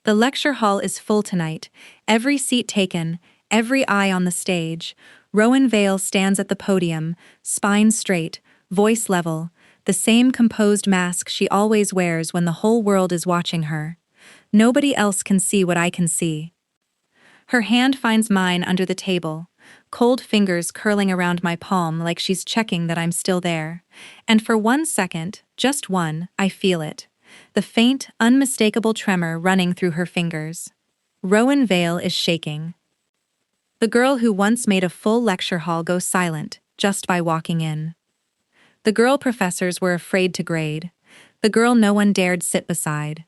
The lecture hall is full tonight, every seat taken, every eye on the stage. Rowan Vale stands at the podium, spine straight, voice level, the same composed mask she always wears when the whole world is watching her. Nobody else can see what I can see. Her hand finds mine under the table, cold fingers curling around my palm like she's checking that I'm still there. And for 1 second, just one, I feel it. The faint, unmistakable tremor running through her fingers. Rowan Vale is shaking. The girl who once made a full lecture hall go silent, just by walking in. The girl professors were afraid to grade. The girl no one dared sit beside.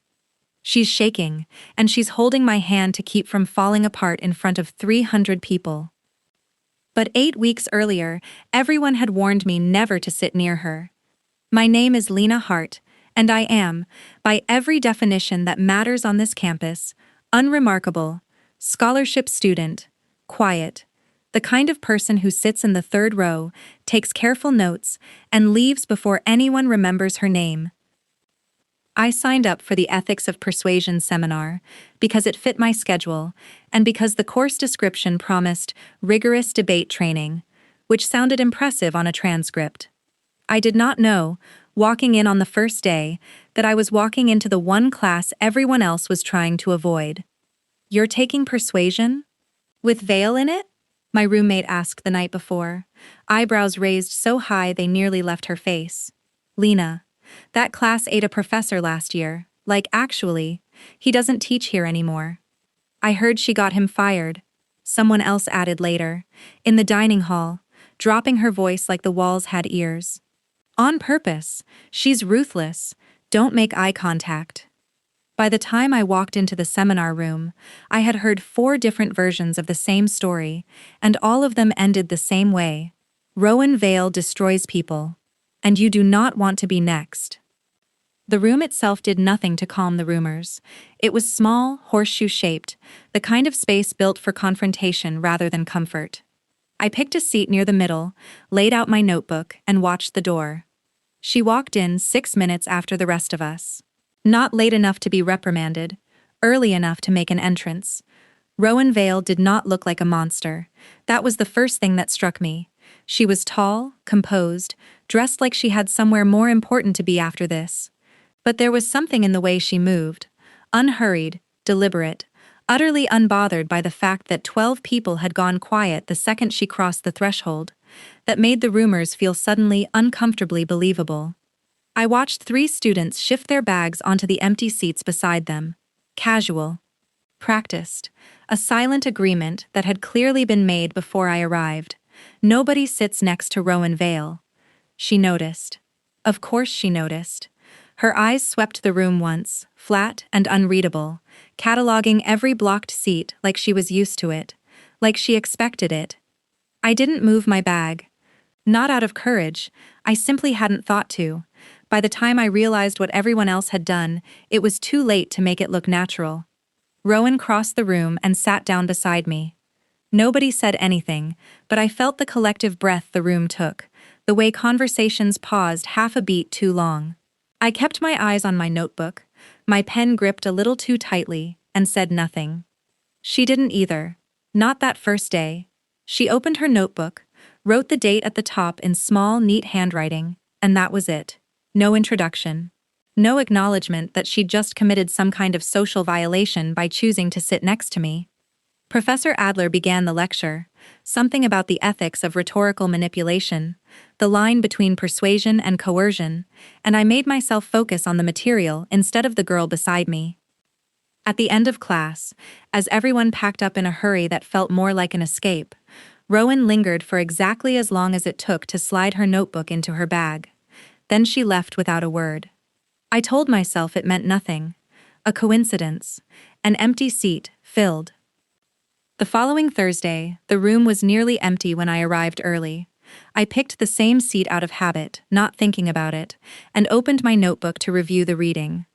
She's shaking, and she's holding my hand to keep from falling apart in front of 300 people. But 8 weeks earlier, everyone had warned me never to sit near her. My name is Lena Hart, and I am, by every definition that matters on this campus, unremarkable, scholarship student, quiet, the kind of person who sits in the third row, takes careful notes, and leaves before anyone remembers her name. I signed up for the Ethics of Persuasion seminar because it fit my schedule and because the course description promised rigorous debate training, which sounded impressive on a transcript. I did not know, walking in on the first day, that I was walking into the one class everyone else was trying to avoid. "You're taking persuasion? With Vale in it?" my roommate asked the night before, eyebrows raised so high they nearly left her face. "Lena, that class ate a professor last year. Like, actually, he doesn't teach here anymore." I heard she got him fired. Someone else added later, in the dining hall, dropping her voice like the walls had ears. "On purpose. She's ruthless. Don't make eye contact." By the time I walked into the seminar room, I had heard 4 different versions of the same story, and all of them ended the same way. Rowan Vale destroys people. And you do not want to be next. The room itself did nothing to calm the rumors. It was small, horseshoe-shaped, the kind of space built for confrontation rather than comfort. I picked a seat near the middle, laid out my notebook, and watched the door. She walked in 6 minutes after the rest of us. Not late enough to be reprimanded, early enough to make an entrance. Rowan Vale did not look like a monster. That was the first thing that struck me. She was tall, composed, dressed like she had somewhere more important to be after this. But there was something in the way she moved, unhurried, deliberate, utterly unbothered by the fact that 12 people had gone quiet the second she crossed the threshold, that made the rumors feel suddenly uncomfortably believable. I watched 3 students shift their bags onto the empty seats beside them. Casual. Practiced. A silent agreement that had clearly been made before I arrived. Nobody sits next to Rowan Vale. She noticed. Of course she noticed. Her eyes swept the room once, flat and unreadable, cataloging every blocked seat like she was used to it, like she expected it. I didn't move my bag. Not out of courage, I simply hadn't thought to. By the time I realized what everyone else had done, it was too late to make it look natural. Rowan crossed the room and sat down beside me. Nobody said anything, but I felt the collective breath the room took, the way conversations paused half a beat too long. I kept my eyes on my notebook, my pen gripped a little too tightly, and said nothing. She didn't either. Not that first day. She opened her notebook, wrote the date at the top in small, neat handwriting, and that was it. No introduction. No acknowledgement that she'd just committed some kind of social violation by choosing to sit next to me. Professor Adler began the lecture, something about the ethics of rhetorical manipulation, the line between persuasion and coercion, and I made myself focus on the material instead of the girl beside me. At the end of class, as everyone packed up in a hurry that felt more like an escape, Rowan lingered for exactly as long as it took to slide her notebook into her bag. Then she left without a word. I told myself it meant nothing. A coincidence. An empty seat, filled. The following Thursday, the room was nearly empty when I arrived early. I picked the same seat out of habit, not thinking about it, and opened my notebook to review the reading.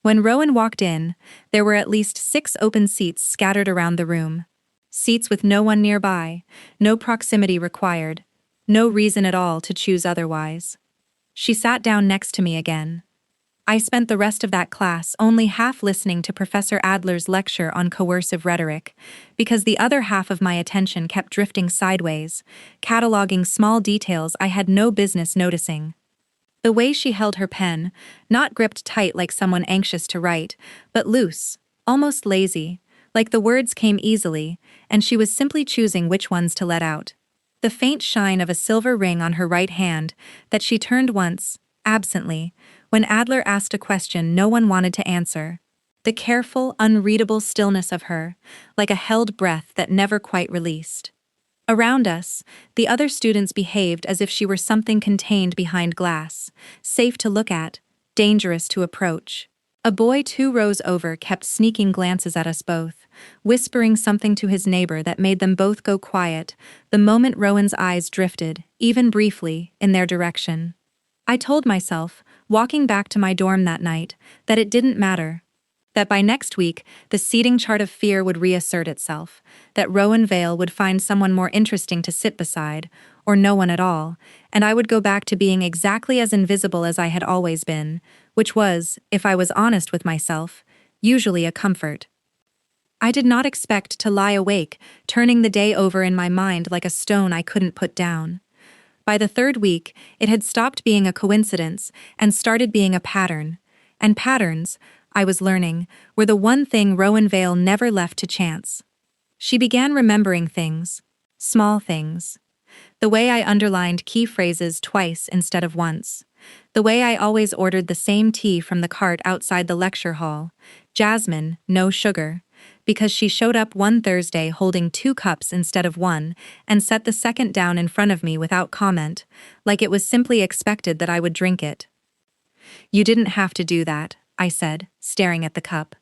When Rowan walked in, there were at least 6 open seats scattered around the room. Seats with no one nearby, no proximity required, no reason at all to choose otherwise. She sat down next to me again. I spent the rest of that class only half listening to Professor Adler's lecture on coercive rhetoric, because the other half of my attention kept drifting sideways, cataloging small details I had no business noticing. The way she held her pen, not gripped tight like someone anxious to write, but loose, almost lazy, like the words came easily, and she was simply choosing which ones to let out. The faint shine of a silver ring on her right hand that she turned once, absently, when Adler asked a question no one wanted to answer. The careful, unreadable stillness of her, like a held breath that never quite released. Around us, the other students behaved as if she were something contained behind glass, safe to look at, dangerous to approach. A boy 2 rows over kept sneaking glances at us both, whispering something to his neighbor that made them both go quiet the moment Rowan's eyes drifted, even briefly, in their direction. I told myself, walking back to my dorm that night, that it didn't matter. That by next week, the seating chart of fear would reassert itself, that Rowan Vale would find someone more interesting to sit beside, or no one at all, and I would go back to being exactly as invisible as I had always been, which was, if I was honest with myself, usually a comfort. I did not expect to lie awake, turning the day over in my mind like a stone I couldn't put down. By the 3rd week, it had stopped being a coincidence and started being a pattern. And patterns, I was learning, were the one thing Rowan Vale never left to chance. She began remembering things, small things. The way I underlined key phrases twice instead of once. The way I always ordered the same tea from the cart outside the lecture hall, jasmine, no sugar, because she showed up one Thursday holding 2 cups instead of 1 and set the second down in front of me without comment, like it was simply expected that I would drink it. "You didn't have to do that," I said, staring at the cup.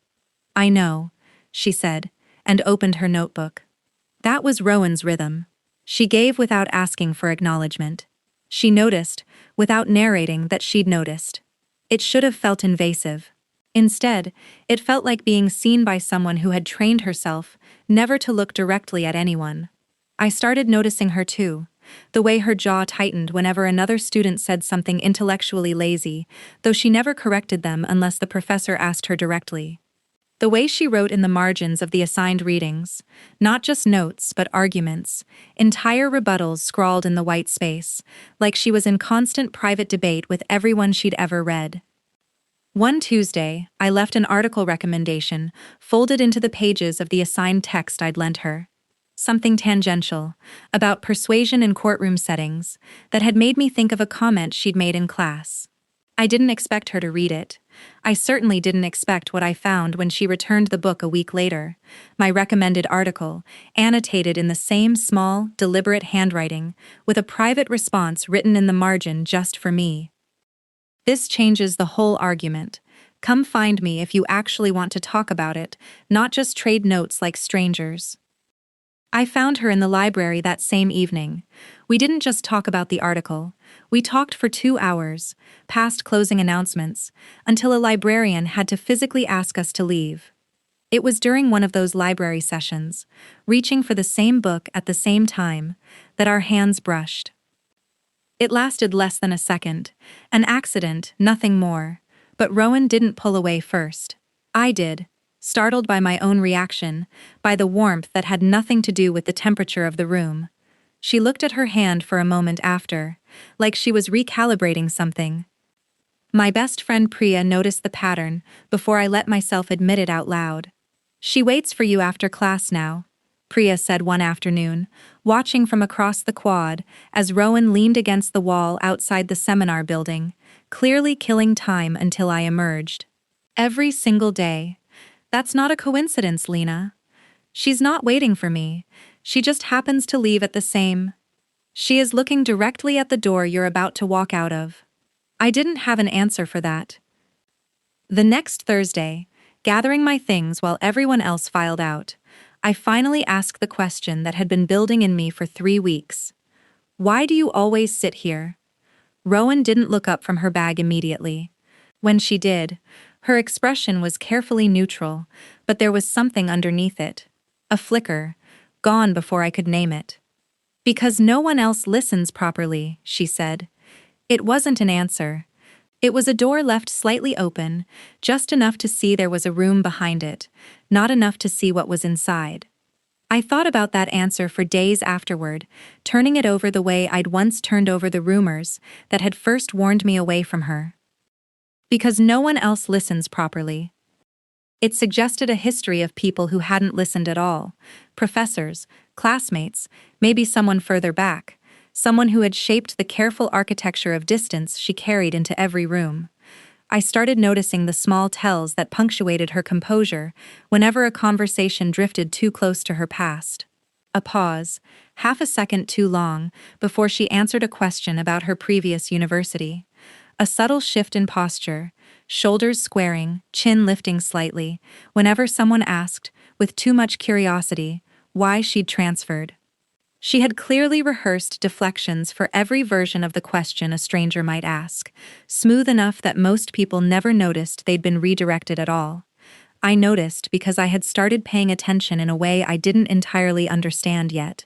"I know," she said, and opened her notebook. That was Rowan's rhythm. She gave without asking for acknowledgement. She noticed, without narrating that she'd noticed. It should have felt invasive. Instead, it felt like being seen by someone who had trained herself never to look directly at anyone. I started noticing her too, the way her jaw tightened whenever another student said something intellectually lazy, though she never corrected them unless the professor asked her directly. The way she wrote in the margins of the assigned readings, not just notes but arguments, entire rebuttals scrawled in the white space, like she was in constant private debate with everyone she'd ever read. One Tuesday, I left an article recommendation folded into the pages of the assigned text I'd lent her. Something tangential, about persuasion in courtroom settings, that had made me think of a comment she'd made in class. I didn't expect her to read it. I certainly didn't expect what I found when she returned the book a week later, my recommended article, annotated in the same small, deliberate handwriting, with a private response written in the margin just for me. "This changes the whole argument. Come find me if you actually want to talk about it, not just trade notes like strangers." I found her in the library that same evening. We didn't just talk about the article. We talked for 2 hours, past closing announcements, until a librarian had to physically ask us to leave. It was during one of those library sessions, reaching for the same book at the same time, that our hands brushed. It lasted less than a second, an accident, nothing more, but Rowan didn't pull away first. I did, startled by my own reaction, by the warmth that had nothing to do with the temperature of the room. She looked at her hand for a moment after, like she was recalibrating something. My best friend Priya noticed the pattern before I let myself admit it out loud. "She waits for you after class now," Priya said one afternoon, watching from across the quad as Rowan leaned against the wall outside the seminar building, clearly killing time until I emerged. "Every single day. That's not a coincidence, Lena. She's not waiting for me. She just happens to leave at the same. She is looking directly at the door you're about to walk out of." I didn't have an answer for that. The next Thursday, gathering my things while everyone else filed out, I finally asked the question that had been building in me for 3 weeks. "Why do you always sit here?" Rowan didn't look up from her bag immediately. When she did, her expression was carefully neutral, but there was something underneath it. A flicker, gone before I could name it. "Because no one else listens properly," she said. It wasn't an answer. It was a door left slightly open, just enough to see there was a room behind it, not enough to see what was inside. I thought about that answer for days afterward, turning it over the way I'd once turned over the rumors that had first warned me away from her. Because no one else listens properly. It suggested a history of people who hadn't listened at all, professors, classmates, maybe someone further back, someone who had shaped the careful architecture of distance she carried into every room. I started noticing the small tells that punctuated her composure whenever a conversation drifted too close to her past. A pause, half a second too long, before she answered a question about her previous university. A subtle shift in posture, shoulders squaring, chin lifting slightly, whenever someone asked, with too much curiosity, why she'd transferred. She had clearly rehearsed deflections for every version of the question a stranger might ask, smooth enough that most people never noticed they'd been redirected at all. I noticed because I had started paying attention in a way I didn't entirely understand yet.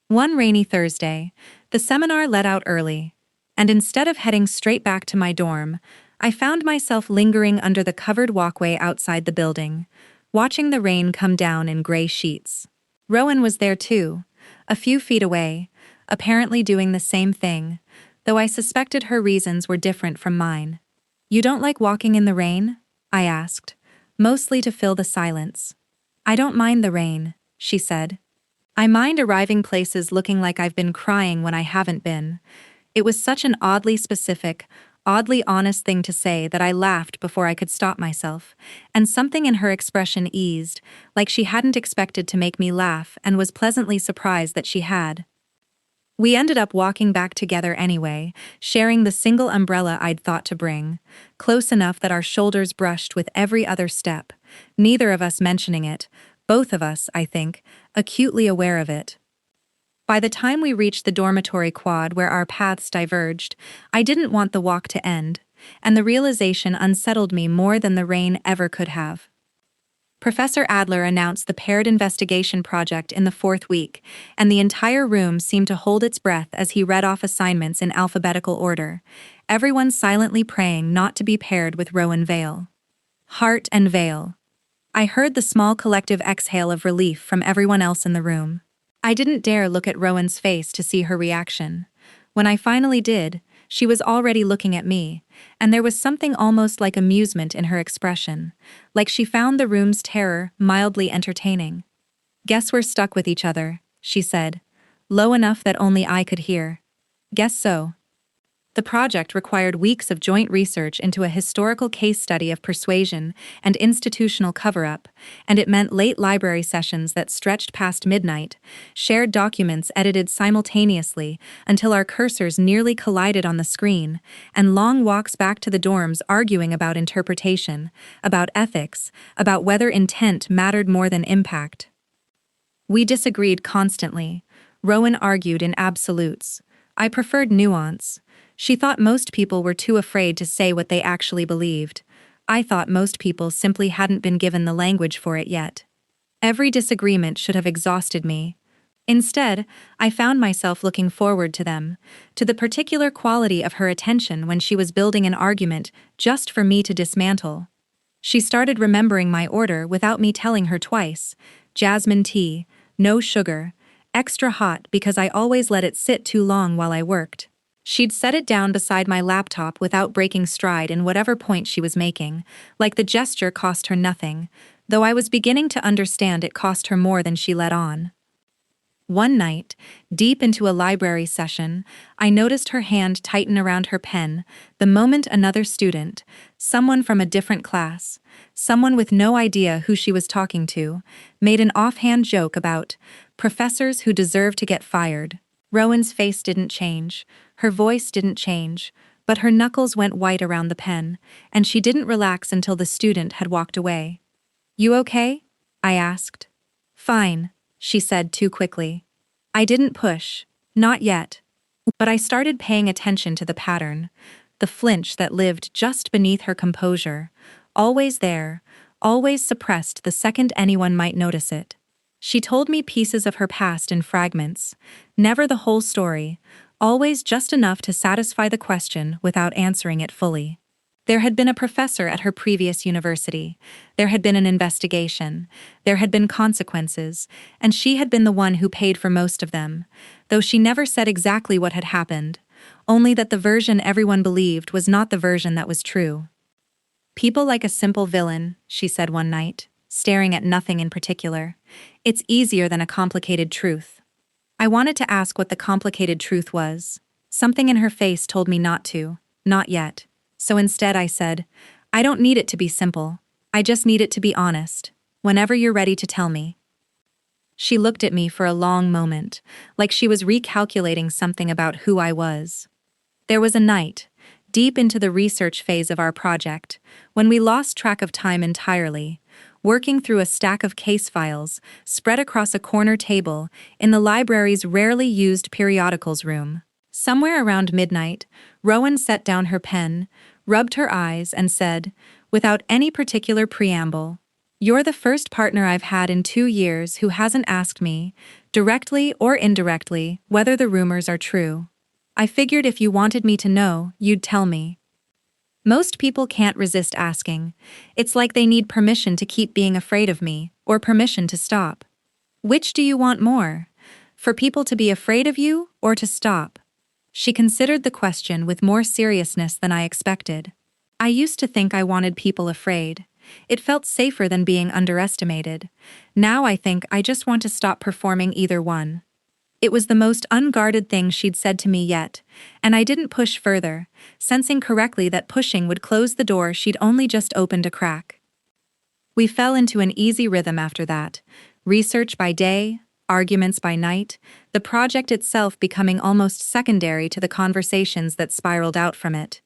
One rainy Thursday, the seminar let out early, and instead of heading straight back to my dorm, I found myself lingering under the covered walkway outside the building, watching the rain come down in gray sheets. Rowan was there too, a few feet away, apparently doing the same thing, though I suspected her reasons were different from mine. "You don't like walking in the rain?" I asked, mostly to fill the silence. "I don't mind the rain," she said. "I mind arriving places looking like I've been crying when I haven't been." It was such an oddly specific, oddly honest thing to say that I laughed before I could stop myself, and something in her expression eased, like she hadn't expected to make me laugh and was pleasantly surprised that she had. We ended up walking back together anyway, sharing the single umbrella I'd thought to bring, close enough that our shoulders brushed with every other step, neither of us mentioning it, both of us, I think, acutely aware of it. By the time we reached the dormitory quad where our paths diverged, I didn't want the walk to end, and the realization unsettled me more than the rain ever could have. Professor Adler announced the paired investigation project in the fourth week, and the entire room seemed to hold its breath as he read off assignments in alphabetical order, everyone silently praying not to be paired with Rowan Vale. Heart and Vale. I heard the small collective exhale of relief from everyone else in the room. I didn't dare look at Rowan's face to see her reaction. When I finally did, she was already looking at me, and there was something almost like amusement in her expression, like she found the room's terror mildly entertaining. "Guess we're stuck with each other," she said, low enough that only I could hear. "Guess so." The project required weeks of joint research into a historical case study of persuasion and institutional cover-up, and it meant late library sessions that stretched past midnight, shared documents edited simultaneously until our cursors nearly collided on the screen, and long walks back to the dorms arguing about interpretation, about ethics, about whether intent mattered more than impact. We disagreed constantly. Rowan argued in absolutes. I preferred nuance. She thought most people were too afraid to say what they actually believed. I thought most people simply hadn't been given the language for it yet. Every disagreement should have exhausted me. Instead, I found myself looking forward to them, to the particular quality of her attention when she was building an argument just for me to dismantle. She started remembering my order without me telling her twice. Jasmine tea, no sugar, extra hot because I always let it sit too long while I worked. She'd set it down beside my laptop without breaking stride in whatever point she was making, like the gesture cost her nothing, though I was beginning to understand it cost her more than she let on. One night, deep into a library session, I noticed her hand tighten around her pen the moment another student, someone from a different class, someone with no idea who she was talking to, made an offhand joke about professors who deserve to get fired. Rowan's face didn't change, her voice didn't change, but her knuckles went white around the pen, and she didn't relax until the student had walked away. "You okay?" I asked. "Fine," she said too quickly. I didn't push, not yet. But I started paying attention to the pattern, the flinch that lived just beneath her composure, always there, always suppressed the second anyone might notice it. She told me pieces of her past in fragments, never the whole story, always just enough to satisfy the question without answering it fully. There had been a professor at her previous university, there had been an investigation, there had been consequences, and she had been the one who paid for most of them, though she never said exactly what had happened, only that the version everyone believed was not the version that was true. "People like a simple villain," she said one night, staring at nothing in particular. "It's easier than a complicated truth." I wanted to ask what the complicated truth was. Something in her face told me not to, not yet. So instead I said, "I don't need it to be simple. I just need it to be honest. Whenever you're ready to tell me." She looked at me for a long moment, like she was recalculating something about who I was. There was a night, deep into the research phase of our project, when we lost track of time entirely, working through a stack of case files spread across a corner table in the library's rarely used periodicals room. Somewhere around midnight, Rowan set down her pen, rubbed her eyes, and said, without any particular preamble, "You're the first partner I've had in 2 years who hasn't asked me, directly or indirectly, whether the rumors are true. I figured if you wanted me to know, you'd tell me." Most people can't resist asking. It's like they need permission to keep being afraid of me, or permission to stop. Which do you want more? For people to be afraid of you, or to stop? She considered the question with more seriousness than I expected. I used to think I wanted people afraid. It felt safer than being underestimated. Now I think I just want to stop performing either one. It was the most unguarded thing she'd said to me yet, and I didn't push further, sensing correctly that pushing would close the door she'd only just opened a crack. We fell into an easy rhythm after that, research by day, arguments by night, the project itself becoming almost secondary to the conversations that spiraled out from it.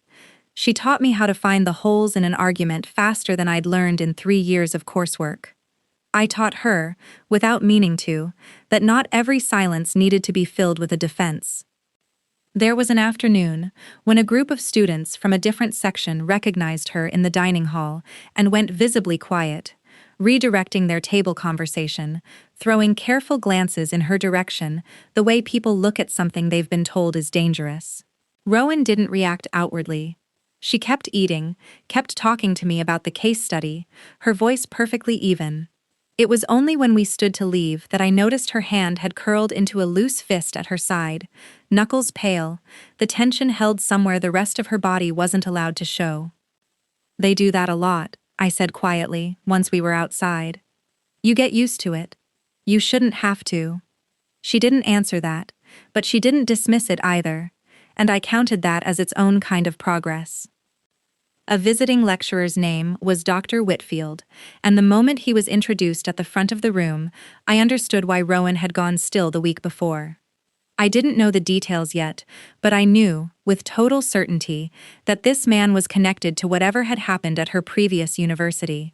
She taught me how to find the holes in an argument faster than I'd learned in 3 years of coursework. I taught her, without meaning to, that not every silence needed to be filled with a defense. There was an afternoon when a group of students from a different section recognized her in the dining hall and went visibly quiet, redirecting their table conversation, throwing careful glances in her direction, the way people look at something they've been told is dangerous. Rowan didn't react outwardly. She kept eating, kept talking to me about the case study, her voice perfectly even. It was only when we stood to leave that I noticed her hand had curled into a loose fist at her side, knuckles pale, the tension held somewhere the rest of her body wasn't allowed to show. "They do that a lot," I said quietly, once we were outside. "You get used to it. You shouldn't have to." She didn't answer that, but she didn't dismiss it either, and I counted that as its own kind of progress. A visiting lecturer's name was Dr. Whitfield, and the moment he was introduced at the front of the room, I understood why Rowan had gone still the week before. I didn't know the details yet, but I knew, with total certainty, that this man was connected to whatever had happened at her previous university.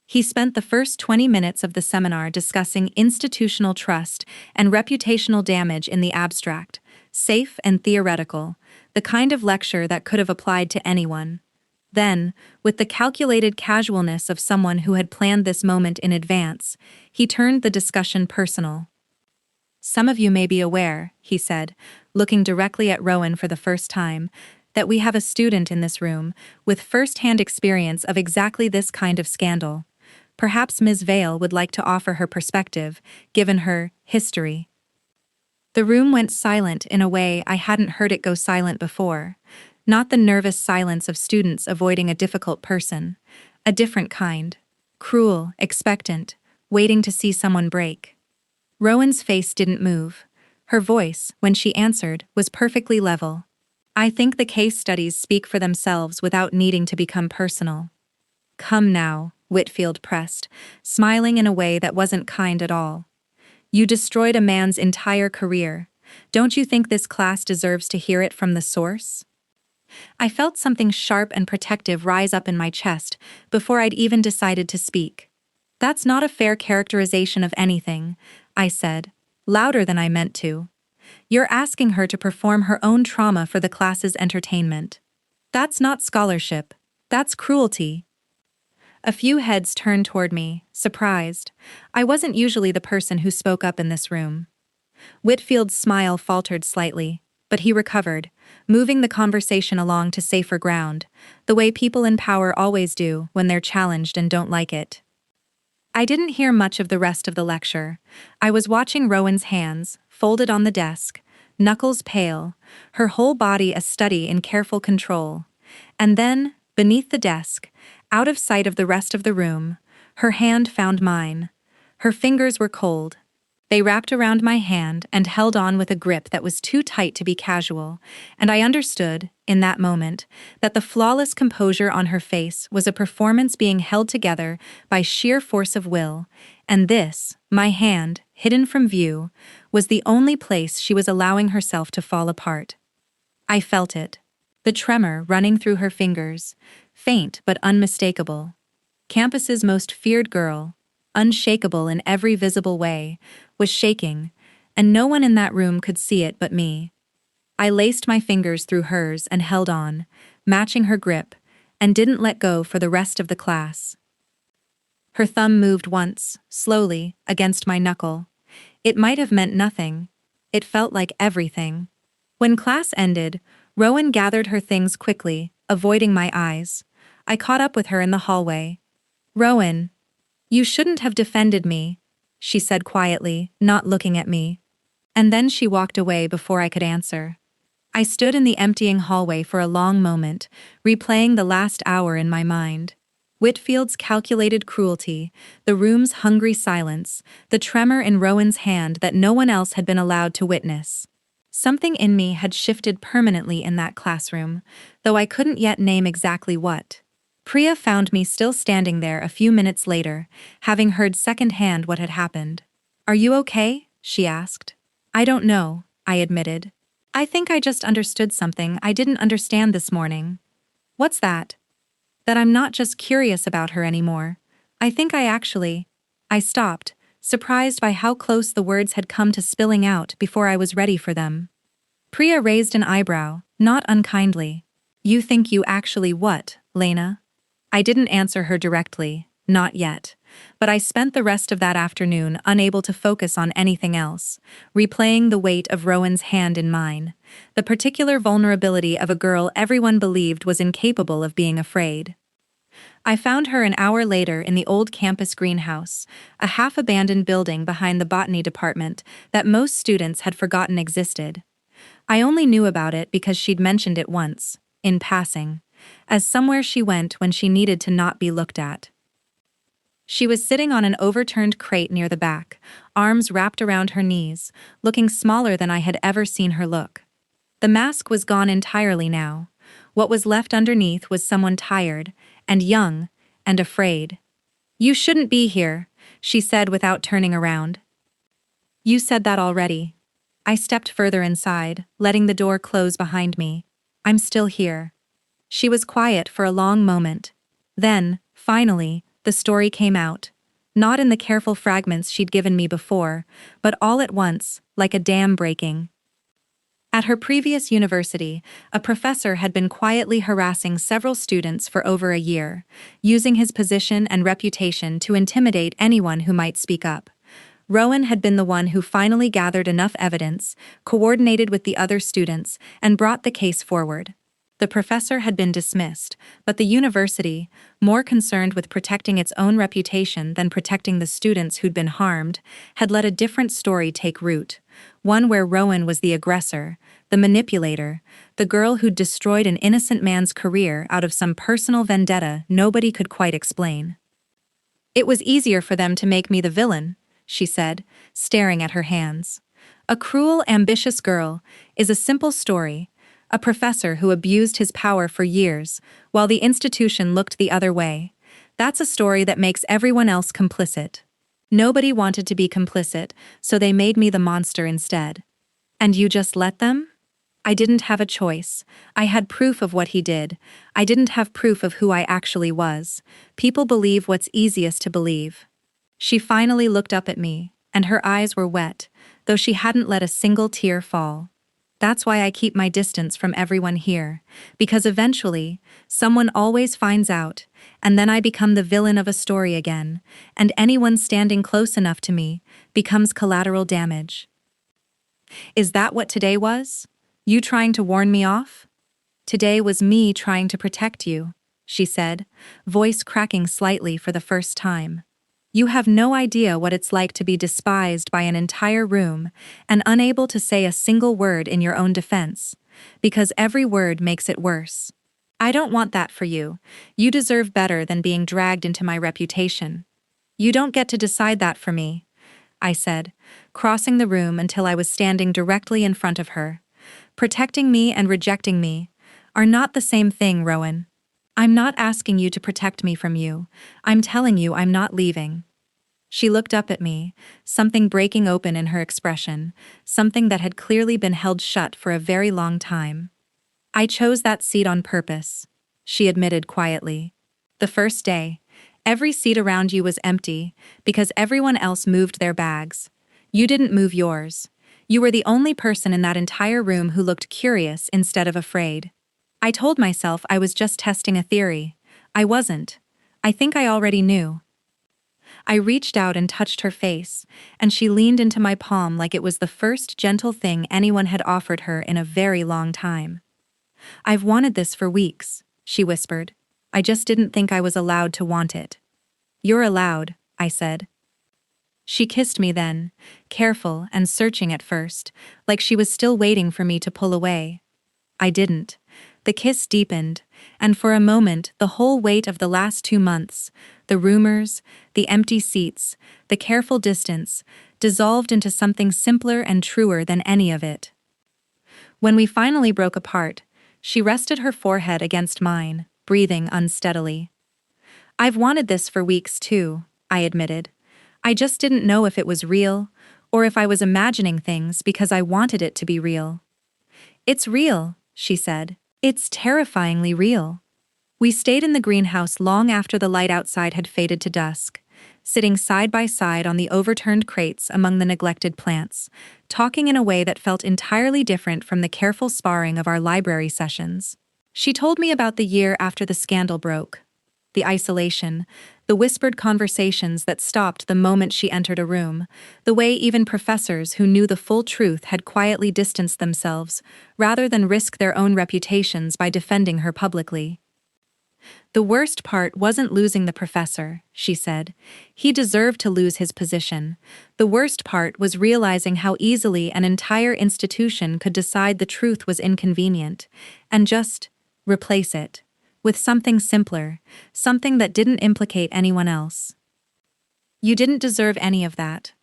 He spent the first 20 minutes of the seminar discussing institutional trust and reputational damage in the abstract, safe and theoretical, the kind of lecture that could have applied to anyone. Then, with the calculated casualness of someone who had planned this moment in advance, he turned the discussion personal. "Some of you may be aware," he said, looking directly at Rowan for the first time, "that we have a student in this room with first-hand experience of exactly this kind of scandal. Perhaps Ms. Vale would like to offer her perspective, given her history." The room went silent in a way I hadn't heard it go silent before. Not the nervous silence of students avoiding a difficult person. A different kind. Cruel, expectant, waiting to see someone break. Rowan's face didn't move. Her voice, when she answered, was perfectly level. "I think the case studies speak for themselves without needing to become personal." "Come now," Whitfield pressed, smiling in a way that wasn't kind at all. "You destroyed a man's entire career. Don't you think this class deserves to hear it from the source?" I felt something sharp and protective rise up in my chest before I'd even decided to speak. "That's not a fair characterization of anything," I said, louder than I meant to. "You're asking her to perform her own trauma for the class's entertainment. That's not scholarship. That's cruelty." A few heads turned toward me, surprised. I wasn't usually the person who spoke up in this room. Whitfield's smile faltered slightly. but he recovered, moving the conversation along to safer ground, the way people in power always do when they're challenged and don't like it. I didn't hear much of the rest of the lecture. I was watching Rowan's hands, folded on the desk, knuckles pale, her whole body a study in careful control. And then, beneath the desk, out of sight of the rest of the room, her hand found mine. Her fingers were cold. They wrapped around my hand and held on with a grip that was too tight to be casual, and I understood, in that moment, that the flawless composure on her face was a performance being held together by sheer force of will, and this, my hand, hidden from view, was the only place she was allowing herself to fall apart. I felt it, the tremor running through her fingers, faint but unmistakable. Campus's most feared girl, unshakable in every visible way, was shaking, and no one in that room could see it but me. I laced my fingers through hers and held on, matching her grip, and didn't let go for the rest of the class. Her thumb moved once, slowly, against my knuckle. It might have meant nothing. It felt like everything. When class ended, Rowan gathered her things quickly, avoiding my eyes. I caught up with her in the hallway. "Rowan, you shouldn't have defended me," she said quietly, not looking at me. And then she walked away before I could answer. I stood in the emptying hallway for a long moment, replaying the last hour in my mind. Whitfield's calculated cruelty, the room's hungry silence, the tremor in Rowan's hand that no one else had been allowed to witness. Something in me had shifted permanently in that classroom, though I couldn't yet name exactly what. Priya found me still standing there a few minutes later, having heard secondhand what had happened. "Are you okay?" she asked. "I don't know," I admitted. "I think I just understood something I didn't understand this morning." "What's that?" "That I'm not just curious about her anymore. I think I stopped, surprised by how close the words had come to spilling out before I was ready for them. Priya raised an eyebrow, not unkindly. "You think you actually what, Lena?" I didn't answer her directly, not yet, but I spent the rest of that afternoon unable to focus on anything else, replaying the weight of Rowan's hand in mine, the particular vulnerability of a girl everyone believed was incapable of being afraid. I found her an hour later in the old campus greenhouse, a half-abandoned building behind the botany department that most students had forgotten existed. I only knew about it because she'd mentioned it once, in passing, as somewhere she went when she needed to not be looked at. She was sitting on an overturned crate near the back, arms wrapped around her knees, looking smaller than I had ever seen her look. The mask was gone entirely now. What was left underneath was someone tired, and young, and afraid. "You shouldn't be here," she said without turning around. "You said that already." I stepped further inside, letting the door close behind me. "I'm still here." She was quiet for a long moment. Then, finally, the story came out. Not in the careful fragments she'd given me before, but all at once, like a dam breaking. At her previous university, a professor had been quietly harassing several students for over a year, using his position and reputation to intimidate anyone who might speak up. Rowan had been the one who finally gathered enough evidence, coordinated with the other students, and brought the case forward. The professor had been dismissed, but the university, more concerned with protecting its own reputation than protecting the students who'd been harmed, had let a different story take root, one where Rowan was the aggressor, the manipulator, the girl who'd destroyed an innocent man's career out of some personal vendetta nobody could quite explain. "It was easier for them to make me the villain," she said, staring at her hands. "A cruel, ambitious girl is a simple story. A professor who abused his power for years, while the institution looked the other way. That's a story that makes everyone else complicit. Nobody wanted to be complicit, so they made me the monster instead. And you just let them?" "I didn't have a choice. I had proof of what he did. I didn't have proof of who I actually was. People believe what's easiest to believe." She finally looked up at me, and her eyes were wet, though she hadn't let a single tear fall. "That's why I keep my distance from everyone here, because eventually, someone always finds out, and then I become the villain of a story again, and anyone standing close enough to me becomes collateral damage." "Is that what today was?" You trying to warn me off? Today was me trying to protect you, she said, voice cracking slightly for the first time. You have no idea what it's like to be despised by an entire room and unable to say a single word in your own defense, because every word makes it worse. I don't want that for you. You deserve better than being dragged into my reputation. You don't get to decide that for me, I said, crossing the room until I was standing directly in front of her. Protecting me and rejecting me are not the same thing, Rowan. I'm not asking you to protect me from you. I'm telling you I'm not leaving. She looked up at me, something breaking open in her expression, something that had clearly been held shut for a very long time. I chose that seat on purpose, she admitted quietly. The first day, every seat around you was empty because everyone else moved their bags. You didn't move yours. You were the only person in that entire room who looked curious instead of afraid. I told myself I was just testing a theory. I wasn't. I think I already knew. I reached out and touched her face, and she leaned into my palm like it was the first gentle thing anyone had offered her in a very long time. I've wanted this for weeks, she whispered. I just didn't think I was allowed to want it. You're allowed, I said. She kissed me then, careful and searching at first, like she was still waiting for me to pull away. I didn't. The kiss deepened, and for a moment the whole weight of the last 2 months, the rumors, the empty seats, the careful distance, dissolved into something simpler and truer than any of it. When we finally broke apart, she rested her forehead against mine, breathing unsteadily. I've wanted this for weeks too, I admitted. I just didn't know if it was real, or if I was imagining things because I wanted it to be real. It's real, she said. It's terrifyingly real. We stayed in the greenhouse long after the light outside had faded to dusk, sitting side by side on the overturned crates among the neglected plants, talking in a way that felt entirely different from the careful sparring of our library sessions. She told me about the year after the scandal broke. The isolation, the whispered conversations that stopped the moment she entered a room, the way even professors who knew the full truth had quietly distanced themselves, rather than risk their own reputations by defending her publicly. The worst part wasn't losing the professor, she said. He deserved to lose his position. The worst part was realizing how easily an entire institution could decide the truth was inconvenient, and just replace it with something simpler, something that didn't implicate anyone else. You didn't deserve any of that.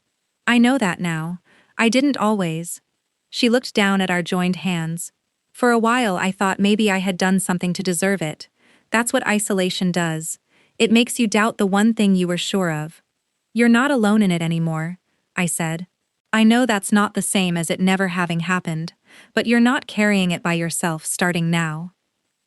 I know that now. I didn't always. She looked down at our joined hands. For a while I thought maybe I had done something to deserve it. That's what isolation does. It makes you doubt the one thing you were sure of. You're not alone in it anymore, I said. I know that's not the same as it never having happened, but you're not carrying it by yourself starting now.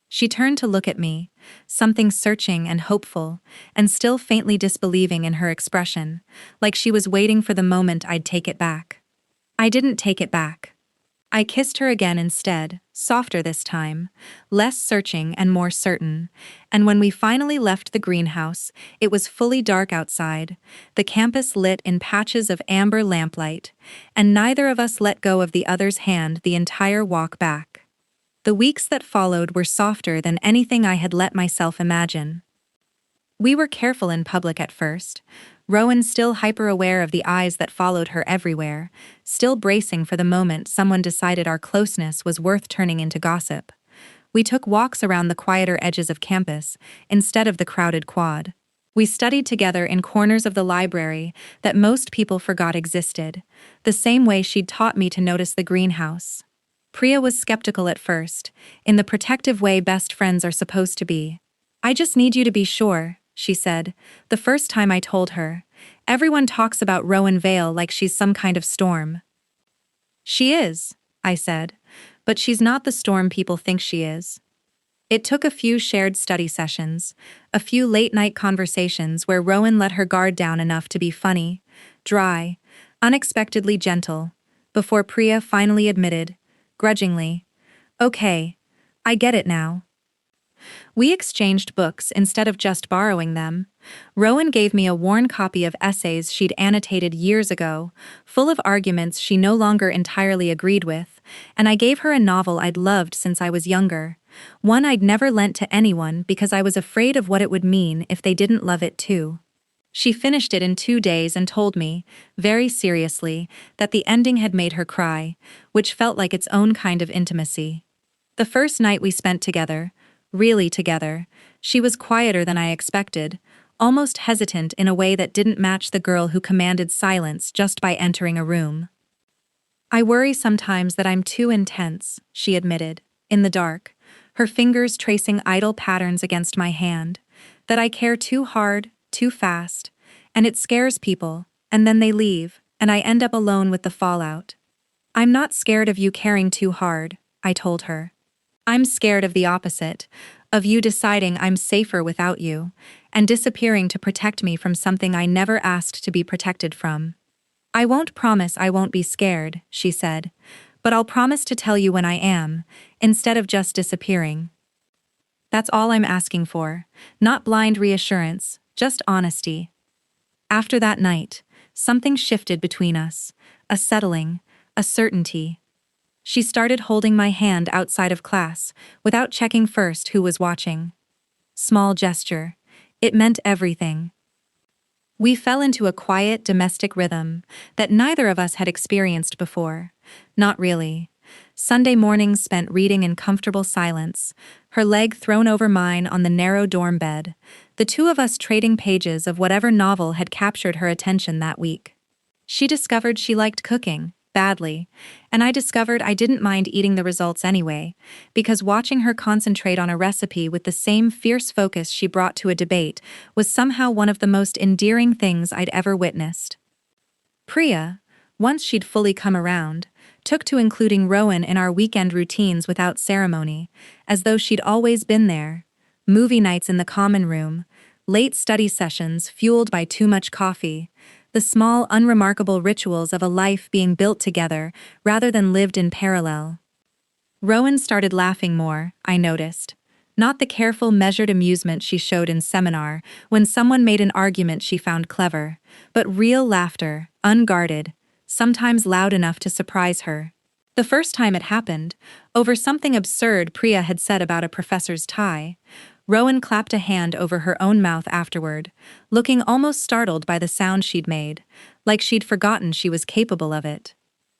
She turned to look at me, something searching and hopeful, and still faintly disbelieving in her expression, like she was waiting for the moment I'd take it back. I didn't take it back. I kissed her again instead, softer this time, less searching and more certain, and when we finally left the greenhouse, it was fully dark outside, the campus lit in patches of amber lamplight, and neither of us let go of the other's hand the entire walk back. The weeks that followed were softer than anything I had let myself imagine. We were careful in public at first, Rowan still hyper-aware of the eyes that followed her everywhere, still bracing for the moment someone decided our closeness was worth turning into gossip. We took walks around the quieter edges of campus, instead of the crowded quad. We studied together in corners of the library that most people forgot existed, the same way she'd taught me to notice the greenhouse. Priya was skeptical at first, in the protective way best friends are supposed to be. I just need you to be sure, she said, the first time I told her. Everyone talks about Rowan Vale like she's some kind of storm. She is, I said, but she's not the storm people think she is. It took a few shared study sessions, a few late-night conversations where Rowan let her guard down enough to be funny, dry, unexpectedly gentle, before Priya finally admitted, grudgingly, "Okay, I get it now." We exchanged books instead of just borrowing them. Rowan gave me a worn copy of essays she'd annotated years ago, full of arguments she no longer entirely agreed with, and I gave her a novel I'd loved since I was younger, one I'd never lent to anyone because I was afraid of what it would mean if they didn't love it too. She finished it in 2 days and told me, very seriously, that the ending had made her cry, which felt like its own kind of intimacy. The first night we spent together, really together, she was quieter than I expected, almost hesitant in a way that didn't match the girl who commanded silence just by entering a room. "I worry sometimes that I'm too intense," she admitted, in the dark, her fingers tracing idle patterns against my hand, "that I care too hard, too fast, and it scares people, and then they leave, and I end up alone with the fallout." "I'm not scared of you caring too hard," I told her. "I'm scared of the opposite, of you deciding I'm safer without you, and disappearing to protect me from something I never asked to be protected from." "I won't promise I won't be scared," she said, "but I'll promise to tell you when I am, instead of just disappearing." That's all I'm asking for, not blind reassurance, just honesty. After that night, something shifted between us, a settling, a certainty. She started holding my hand outside of class, without checking first who was watching. Small gesture. It meant everything. We fell into a quiet domestic rhythm that neither of us had experienced before. Not really. Sunday mornings spent reading in comfortable silence, her leg thrown over mine on the narrow dorm bed, the two of us trading pages of whatever novel had captured her attention that week. She discovered she liked cooking, badly, and I discovered I didn't mind eating the results anyway, because watching her concentrate on a recipe with the same fierce focus she brought to a debate was somehow one of the most endearing things I'd ever witnessed. Priya, once she'd fully come around, took to including Rowan in our weekend routines without ceremony, as though she'd always been there. Movie nights in the common room, late study sessions fueled by too much coffee, the small, unremarkable rituals of a life being built together rather than lived in parallel. Rowan started laughing more, I noticed. Not the careful, measured amusement she showed in seminar when someone made an argument she found clever, but real laughter, unguarded, sometimes loud enough to surprise her. The first time it happened, over something absurd Priya had said about a professor's tie, Rowan clapped a hand over her own mouth afterward, looking almost startled by the sound she'd made, like she'd forgotten she was capable of it.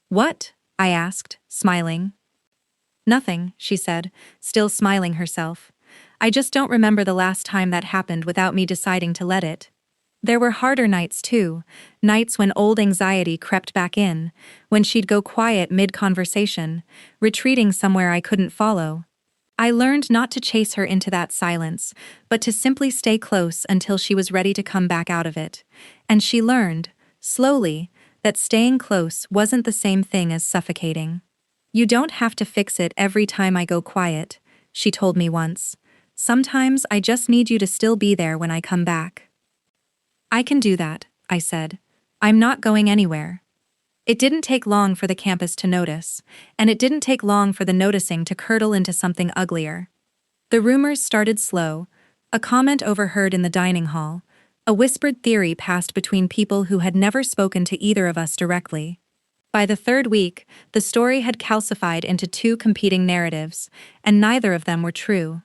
"What?" I asked, smiling. "Nothing," she said, still smiling herself. "I just don't remember the last time that happened without me deciding to let it." There were harder nights too, nights when old anxiety crept back in, when she'd go quiet mid-conversation, retreating somewhere I couldn't follow. I learned not to chase her into that silence, but to simply stay close until she was ready to come back out of it. And she learned, slowly, that staying close wasn't the same thing as suffocating. "You don't have to fix it every time I go quiet," she told me once. "Sometimes I just need you to still be there when I come back." "I can do that," I said. "I'm not going anywhere." It didn't take long for the campus to notice, and it didn't take long for the noticing to curdle into something uglier. The rumors started slow, a comment overheard in the dining hall, a whispered theory passed between people who had never spoken to either of us directly. By the third week, the story had calcified into two competing narratives, and neither of them were true.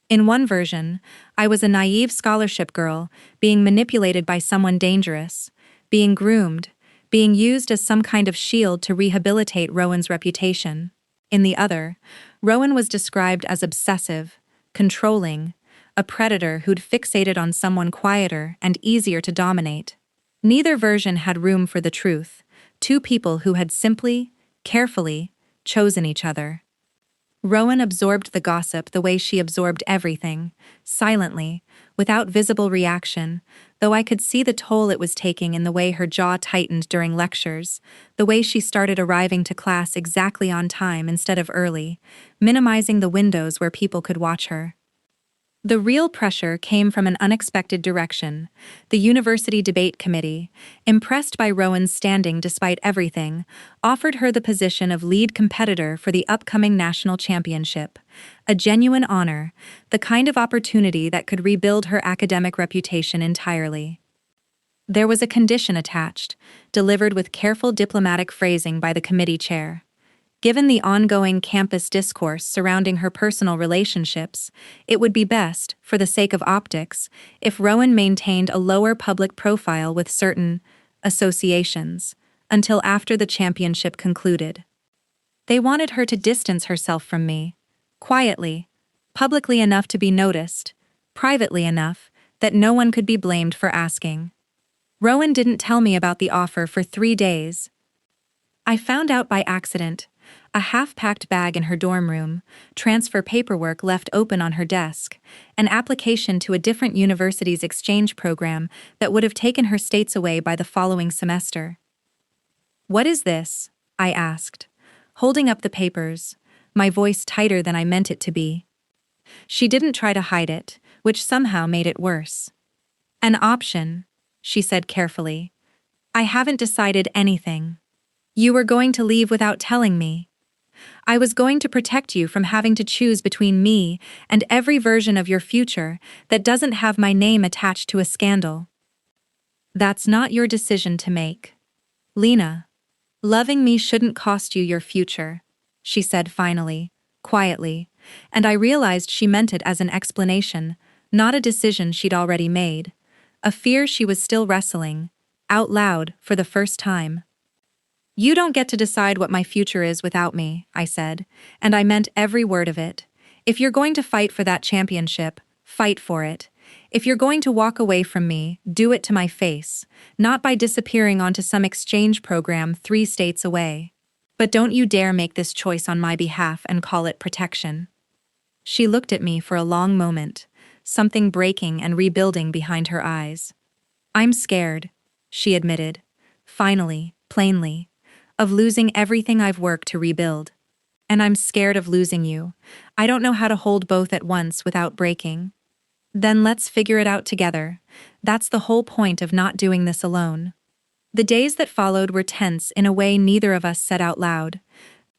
In one version, I was a naive scholarship girl, being manipulated by someone dangerous, being groomed, being used as some kind of shield to rehabilitate Rowan's reputation. In the other, Rowan was described as obsessive, controlling, a predator who'd fixated on someone quieter and easier to dominate. Neither version had room for the truth, two people who had simply, carefully, chosen each other. Rowan absorbed the gossip the way she absorbed everything, silently, without visible reaction, though I could see the toll it was taking in the way her jaw tightened during lectures, the way she started arriving to class exactly on time instead of early, minimizing the windows where people could watch her. The real pressure came from an unexpected direction. The university debate committee, impressed by Rowan's standing despite everything, offered her the position of lead competitor for the upcoming national championship. A genuine honor, the kind of opportunity that could rebuild her academic reputation entirely. There was a condition attached, delivered with careful diplomatic phrasing by the committee chair. Given the ongoing campus discourse surrounding her personal relationships, it would be best, for the sake of optics, if Rowan maintained a lower public profile with certain associations until after the championship concluded. They wanted her to distance herself from me, quietly, publicly enough to be noticed, privately enough that no one could be blamed for asking. Rowan didn't tell me about the offer for 3 days. I found out by accident. A half-packed bag in her dorm room, transfer paperwork left open on her desk, an application to a different university's exchange program that would have taken her states away by the following semester. "What is this?" I asked, holding up the papers, my voice tighter than I meant it to be. She didn't try to hide it, which somehow made it worse. "An option," she said carefully. "I haven't decided anything. You were going to leave without telling me. I was going to protect you from having to choose between me and every version of your future that doesn't have my name attached to a scandal. That's not your decision to make. Lena, loving me shouldn't cost you your future," she said finally, quietly, and I realized she meant it as an explanation, not a decision she'd already made, a fear she was still wrestling, out loud for the first time. "You don't get to decide what my future is without me," I said, and I meant every word of it. "If you're going to fight for that championship, fight for it. If you're going to walk away from me, do it to my face, not by disappearing onto some exchange program 3 states away. But don't you dare make this choice on my behalf and call it protection." She looked at me for a long moment, something breaking and rebuilding behind her eyes. "I'm scared," she admitted, finally, plainly, "of losing everything I've worked to rebuild. And I'm scared of losing you. I don't know how to hold both at once without breaking." "Then let's figure it out together. That's the whole point of not doing this alone." The days that followed were tense in a way neither of us said out loud.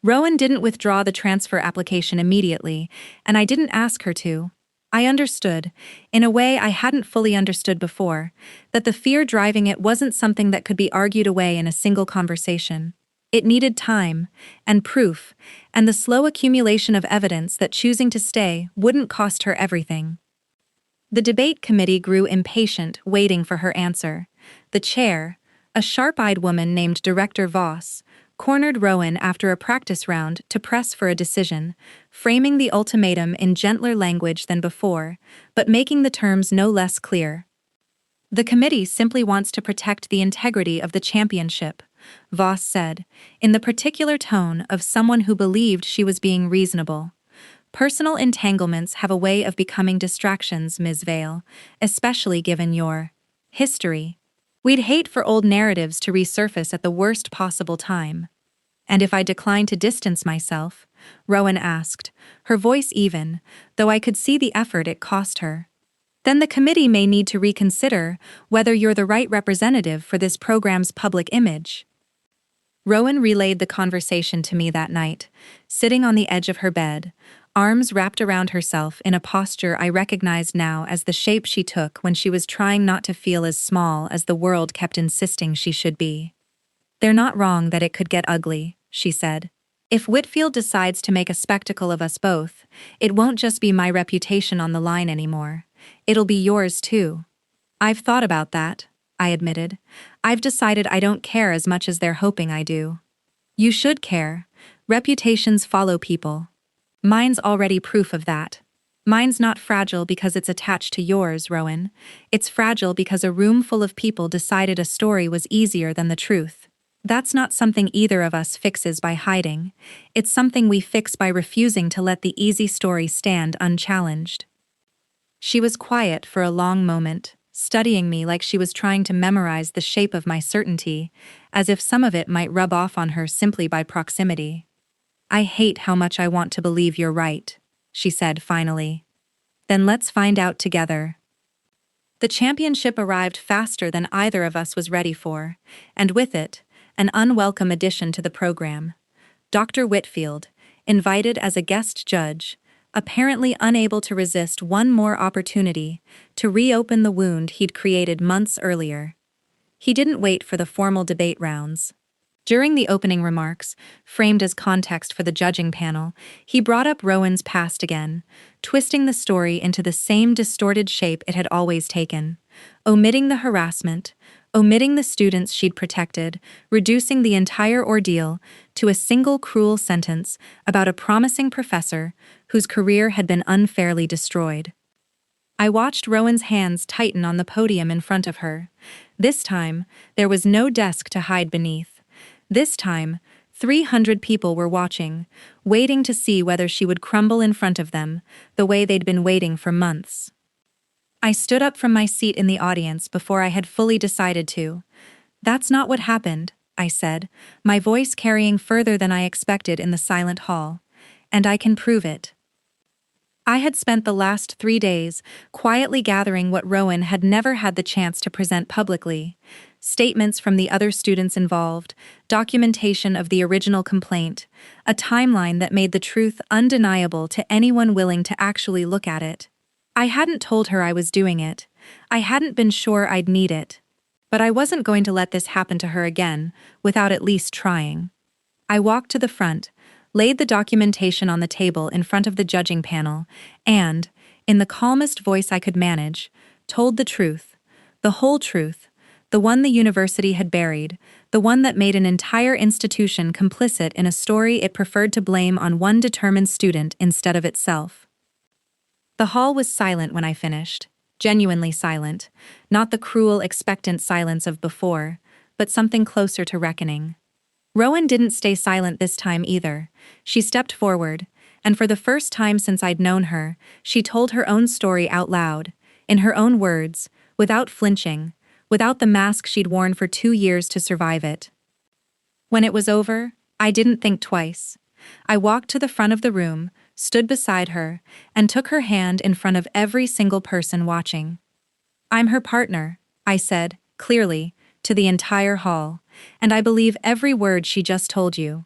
Rowan didn't withdraw the transfer application immediately, and I didn't ask her to. I understood, in a way I hadn't fully understood before, that the fear driving it wasn't something that could be argued away in a single conversation. It needed time, and proof, and the slow accumulation of evidence that choosing to stay wouldn't cost her everything. The debate committee grew impatient, waiting for her answer. The chair, a sharp-eyed woman named Director Voss, cornered Rowan after a practice round to press for a decision, framing the ultimatum in gentler language than before, but making the terms no less clear. "The committee simply wants to protect the integrity of the championship," Voss said, in the particular tone of someone who believed she was being reasonable. "Personal entanglements have a way of becoming distractions, Ms. Vale, especially given your history. We'd hate for old narratives to resurface at the worst possible time." "And if I decline to distance myself?" Rowan asked, her voice even, though I could see the effort it cost her. "Then the committee may need to reconsider whether you're the right representative for this program's public image." Rowan relayed the conversation to me that night, sitting on the edge of her bed, arms wrapped around herself in a posture I recognized now as the shape she took when she was trying not to feel as small as the world kept insisting she should be. "They're not wrong that it could get ugly," she said. "If Whitfield decides to make a spectacle of us both, it won't just be my reputation on the line anymore. It'll be yours too." "I've thought about that," I admitted. "I've decided I don't care as much as they're hoping I do." "You should care. Reputations follow people. Mine's already proof of that. Mine's not fragile because it's attached to yours, Rowan. It's fragile because a room full of people decided a story was easier than the truth. That's not something either of us fixes by hiding. It's something we fix by refusing to let the easy story stand unchallenged." She was quiet for a long moment, studying me like she was trying to memorize the shape of my certainty, as if some of it might rub off on her simply by proximity. "I hate how much I want to believe you're right," she said finally. Then let's find out together. The championship arrived faster than either of us was ready for, and with it, an unwelcome addition to the program. Dr. Whitfield, invited as a guest judge, apparently unable to resist one more opportunity to reopen the wound he'd created months earlier. He didn't wait for the formal debate rounds. During the opening remarks, framed as context for the judging panel, he brought up Rowan's past again, twisting the story into the same distorted shape it had always taken, omitting the harassment, omitting the students she'd protected, reducing the entire ordeal to a single cruel sentence about a promising professor whose career had been unfairly destroyed. I watched Rowan's hands tighten on the podium in front of her. This time, there was no desk to hide beneath. This time, 300 people were watching, waiting to see whether she would crumble in front of them, the way they'd been waiting for months. I stood up from my seat in the audience before I had fully decided to. "That's not what happened," I said, my voice carrying further than I expected in the silent hall. "And I can prove it." I had spent the last 3 days quietly gathering what Rowan had never had the chance to present publicly. Statements from the other students involved, documentation of the original complaint, a timeline that made the truth undeniable to anyone willing to actually look at it. I hadn't told her I was doing it. I hadn't been sure I'd need it. But I wasn't going to let this happen to her again, without at least trying. I walked to the front, laid the documentation on the table in front of the judging panel, and, in the calmest voice I could manage, told the truth, the whole truth, the one the university had buried, the one that made an entire institution complicit in a story it preferred to blame on one determined student instead of itself. The hall was silent when I finished, genuinely silent, not the cruel, expectant silence of before, but something closer to reckoning. Rowan didn't stay silent this time either. She stepped forward, and for the first time since I'd known her, she told her own story out loud, in her own words, without flinching, without the mask she'd worn for 2 years to survive it. When it was over, I didn't think twice. I walked to the front of the room, stood beside her, and took her hand in front of every single person watching. "I'm her partner," I said, clearly, to the entire hall, "and I believe every word she just told you."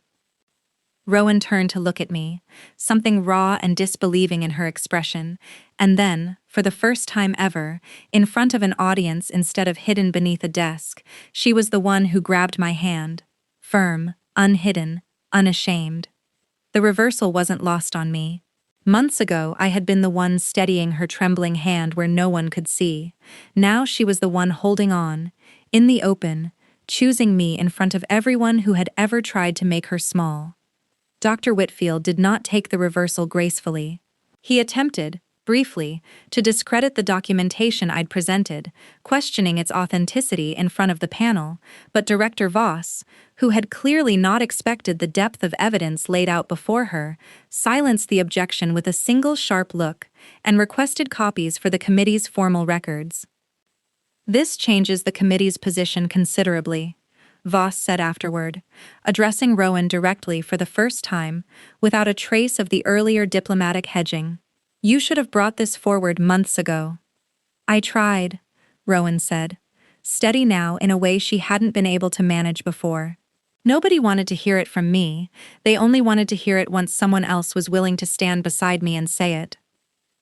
Rowan turned to look at me, something raw and disbelieving in her expression, and then, for the first time ever, in front of an audience instead of hidden beneath a desk, she was the one who grabbed my hand, firm, unhidden, unashamed. The reversal wasn't lost on me. Months ago, I had been the one steadying her trembling hand where no one could see. Now she was the one holding on, in the open, choosing me in front of everyone who had ever tried to make her small. Dr. Whitfield did not take the reversal gracefully. He attempted, briefly, to discredit the documentation I'd presented, questioning its authenticity in front of the panel, but Director Voss, who had clearly not expected the depth of evidence laid out before her, silenced the objection with a single sharp look and requested copies for the committee's formal records. "This changes the committee's position considerably," Voss said afterward, addressing Rowan directly for the first time, without a trace of the earlier diplomatic hedging. "You should have brought this forward months ago." "I tried," Rowan said, steady now in a way she hadn't been able to manage before. "Nobody wanted to hear it from me, they only wanted to hear it once someone else was willing to stand beside me and say it."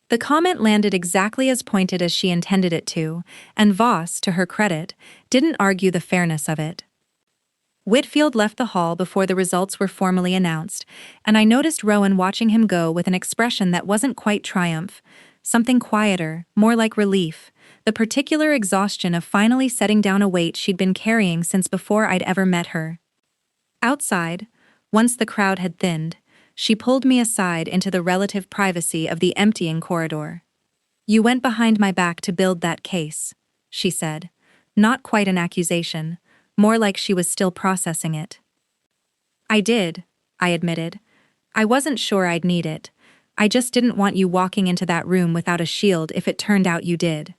The comment landed exactly as pointed as she intended it to, and Voss, to her credit, didn't argue the fairness of it. Whitfield left the hall before the results were formally announced, and I noticed Rowan watching him go with an expression that wasn't quite triumph, something quieter, more like relief, the particular exhaustion of finally setting down a weight she'd been carrying since before I'd ever met her. Outside, once the crowd had thinned, she pulled me aside into the relative privacy of the emptying corridor. "You went behind my back to build that case," she said, not quite an accusation, more like she was still processing it. "I did," I admitted. "I wasn't sure I'd need it. I just didn't want you walking into that room without a shield if it turned out you did.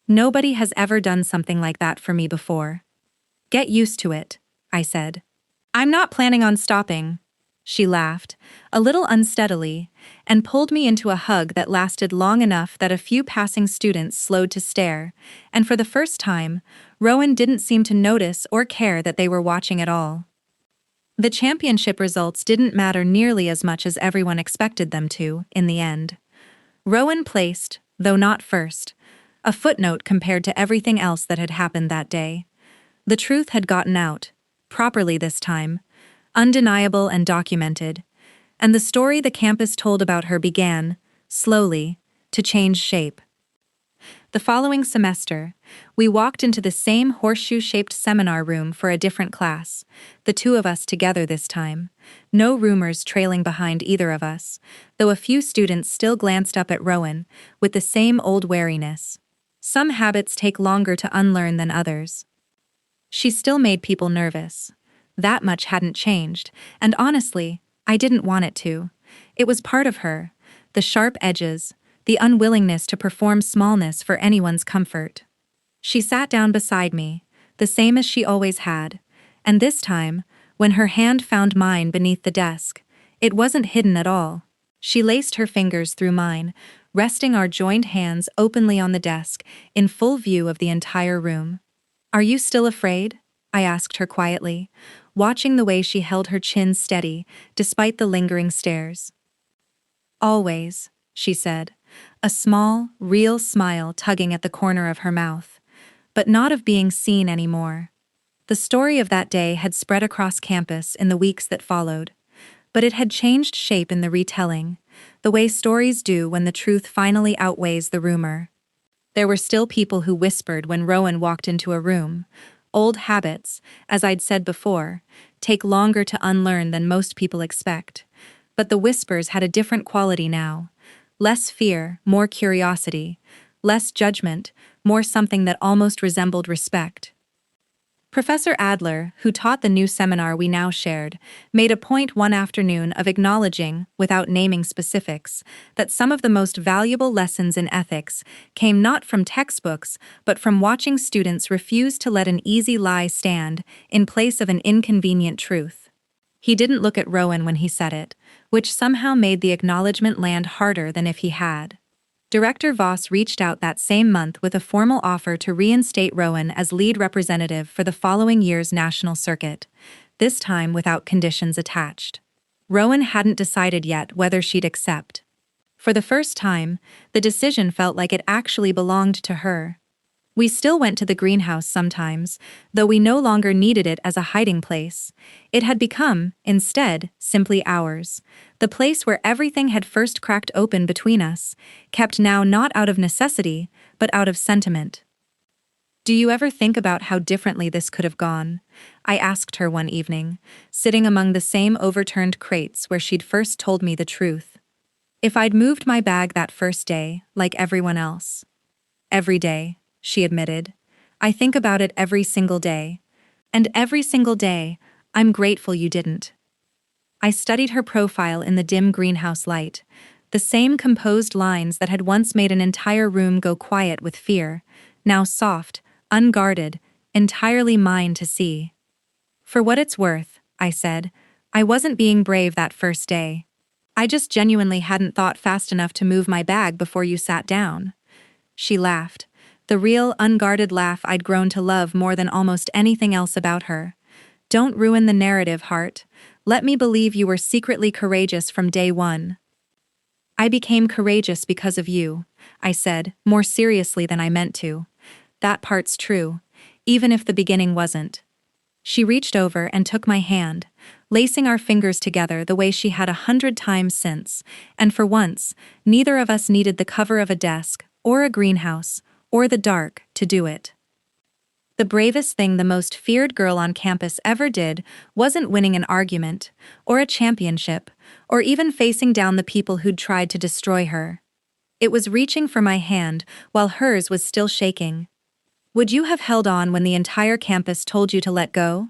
Nobody has ever done something like that for me before." "Get used to it," I said. "I'm not planning on stopping." She laughed, a little unsteadily, and pulled me into a hug that lasted long enough that a few passing students slowed to stare, and for the first time, Rowan didn't seem to notice or care that they were watching at all. The championship results didn't matter nearly as much as everyone expected them to, in the end. Rowan placed, though not first, a footnote compared to everything else that had happened that day. The truth had gotten out, properly this time, undeniable and documented, and the story the campus told about her began, slowly, to change shape. The following semester, we walked into the same horseshoe-shaped seminar room for a different class, the two of us together this time, no rumors trailing behind either of us, though a few students still glanced up at Rowan with the same old wariness. Some habits take longer to unlearn than others. She still made people nervous. That much hadn't changed, and honestly, I didn't want it to. It was part of her, the sharp edges, the unwillingness to perform smallness for anyone's comfort. She sat down beside me, the same as she always had, and this time, when her hand found mine beneath the desk, it wasn't hidden at all. She laced her fingers through mine, resting our joined hands openly on the desk, in full view of the entire room. "Are you still afraid?" I asked her quietly, watching the way she held her chin steady, despite the lingering stares. "Always," she said, a small, real smile tugging at the corner of her mouth, but not of being seen anymore. The story of that day had spread across campus in the weeks that followed, but it had changed shape in the retelling, the way stories do when the truth finally outweighs the rumor. There were still people who whispered when Rowan walked into a room. Old habits, as I'd said before, take longer to unlearn than most people expect. But the whispers had a different quality now. Less fear, more curiosity. Less judgment, more something that almost resembled respect. Professor Adler, who taught the new seminar we now shared, made a point one afternoon of acknowledging, without naming specifics, that some of the most valuable lessons in ethics came not from textbooks but from watching students refuse to let an easy lie stand in place of an inconvenient truth. He didn't look at Rowan when he said it, which somehow made the acknowledgement land harder than if he had. Director Voss reached out that same month with a formal offer to reinstate Rowan as lead representative for the following year's national circuit, this time without conditions attached. Rowan hadn't decided yet whether she'd accept. For the first time, the decision felt like it actually belonged to her. We still went to the greenhouse sometimes, though we no longer needed it as a hiding place. It had become, instead, simply ours, the place where everything had first cracked open between us, kept now not out of necessity, but out of sentiment. "Do you ever think about how differently this could have gone?" I asked her one evening, sitting among the same overturned crates where she'd first told me the truth. "If I'd moved my bag that first day, like everyone else." "Every day," she admitted. "I think about it every single day. And every single day, I'm grateful you didn't." I studied her profile in the dim greenhouse light, the same composed lines that had once made an entire room go quiet with fear, now soft, unguarded, entirely mine to see. "For what it's worth," I said, "I wasn't being brave that first day. I just genuinely hadn't thought fast enough to move my bag before you sat down." She laughed, the real, unguarded laugh I'd grown to love more than almost anything else about her. "Don't ruin the narrative, Hart. Let me believe you were secretly courageous from day one." "I became courageous because of you," I said, more seriously than I meant to. "That part's true, even if the beginning wasn't." She reached over and took my hand, lacing our fingers together the way she had 100 times since, and for once, neither of us needed the cover of a desk, or a greenhouse, or the dark, to do it. The bravest thing the most feared girl on campus ever did wasn't winning an argument, or a championship, or even facing down the people who'd tried to destroy her. It was reaching for my hand while hers was still shaking. "Would you have held on when the entire campus told you to let go?"